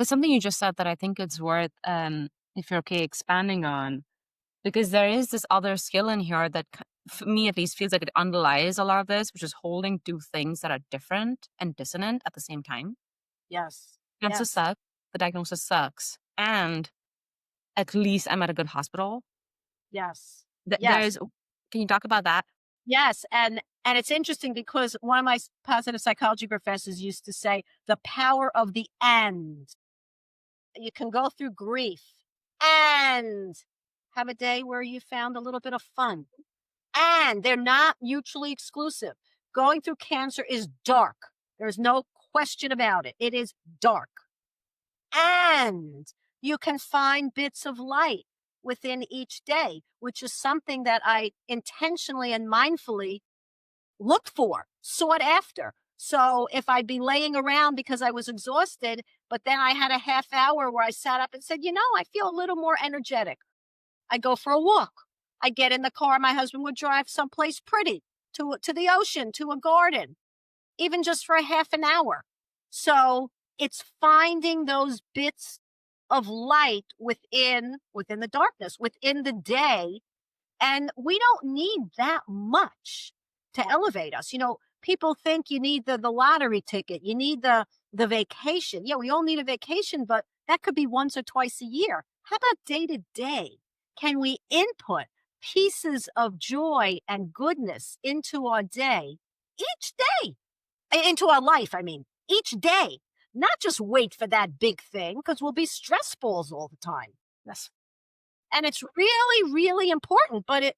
There's something you just said that I think it's worth, if you're okay, expanding on, because there is this other skill in here that, for me at least, feels like it underlies a lot of this, which is holding two things that are different and dissonant at the same time. Yes. Cancer Yes. sucks, the diagnosis sucks, and at least I'm at a good hospital. Yes. Yes. There's, can you talk about that? Yes. And it's interesting because one of my positive psychology professors used to say the power of the and. You can go through grief and have a day where you found a little bit of fun. And they're not mutually exclusive. Going through cancer is dark. There's no question about it. It is dark. And you can find bits of light within each day, which is something that I intentionally and mindfully looked for, sought after. So if I'd be laying around because I was exhausted, but then I had a half hour where I sat up and said, I feel a little more energetic. I go for a walk. I get in the car. My husband would drive someplace pretty to the ocean, to a garden, even just for a half an hour. So it's finding those bits of light within the darkness, within the day, and we don't need that much to elevate us. People think you need the lottery ticket, you need the vacation. Yeah, we all need a vacation, but that could be once or twice a year. How about day to day? Can we input pieces of joy and goodness into our day each day? Into our life, I mean, each day, not just wait for that big thing because we'll be stress balls all the time. Yes. And it's really, really important, but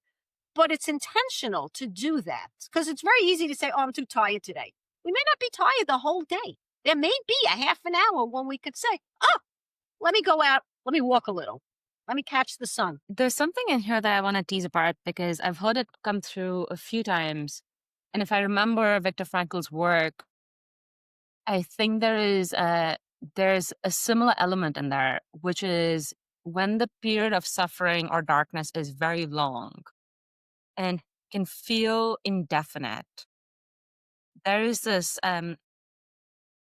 it's intentional to do that because it's very easy to say, "Oh, I'm too tired today." We may not be tired the whole day. There may be a half an hour when we could say, "Oh, let me go out, let me walk a little, let me catch the sun." There's something in here that I want to tease apart because I've heard it come through a few times. And if I remember Viktor Frankl's work, I think there's a similar element in there, which is when the period of suffering or darkness is very long and can feel indefinite. There is this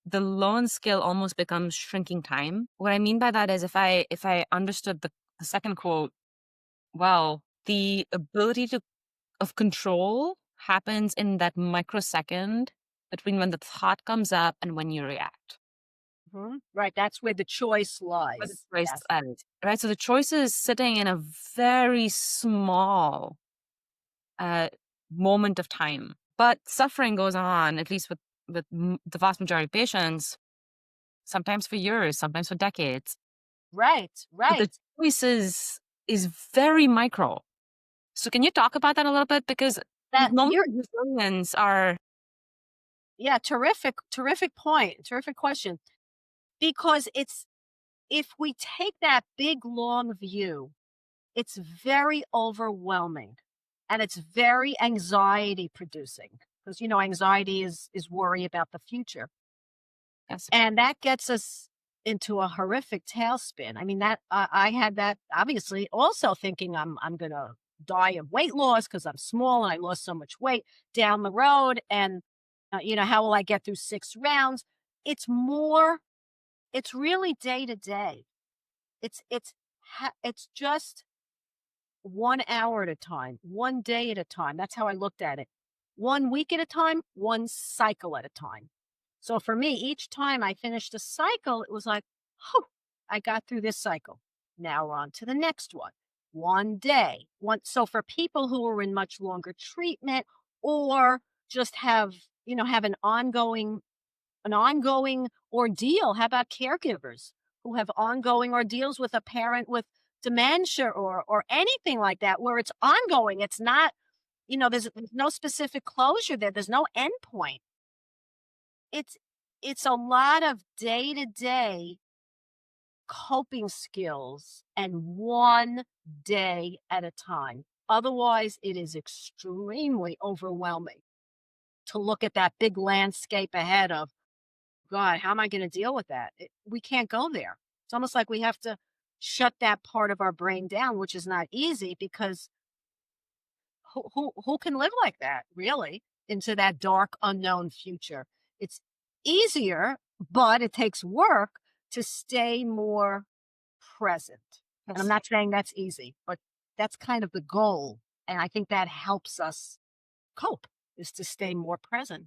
the lone skill almost becomes shrinking time. What I mean by that is if I understood the second quote well, the ability of control happens in that microsecond between when the thought comes up and when you react. Right. That's where the choice Where the lies. choice Yes. ends, right? So the choice is sitting in a very small uh, moment of time, but suffering goes on. At least with the vast majority of patients, sometimes for years, sometimes for decades. Right. But the Right. choice is very micro. So can you talk about that a little bit? Because these That moments you're of resilience are Yeah, terrific, terrific point. Terrific question. Because it's if we take that big long view, it's very overwhelming and it's very anxiety producing because anxiety is worry about the future. yes, And that gets us into a horrific tailspin. I mean that I had that obviously also thinking I'm going to die of weight loss because I'm small and I lost so much weight down the road and how will I get through 6 rounds? It's more it's really day to day. It's just 1 hour at a time, 1 day at a time. That's how I looked at it. 1 week at a time, 1 cycle at a time. So for me, each time I finished a cycle, it was like, "Oh, I got through this cycle. Now we're on to the next one." 1 day. So for people who are in much longer treatment or just have an ongoing ordeal. How about caregivers who have ongoing ordeals with a parent with dementia or anything like that where it's ongoing? It's not, there's no specific closure there. There's no endpoint. It's it's a lot of day-to-day coping skills and 1 day at a time. Otherwise, it is extremely overwhelming to look at that big landscape ahead of God, how am I gonna deal with that? We can't go there. It's almost like we have to shut that part of our brain down, which is not easy because who can live like that, really, into that dark, unknown future? It's easier, but it takes work to stay more present. And I'm Yes. not saying that's easy, but that's kind of the goal. And I think that helps us cope, is to stay more present.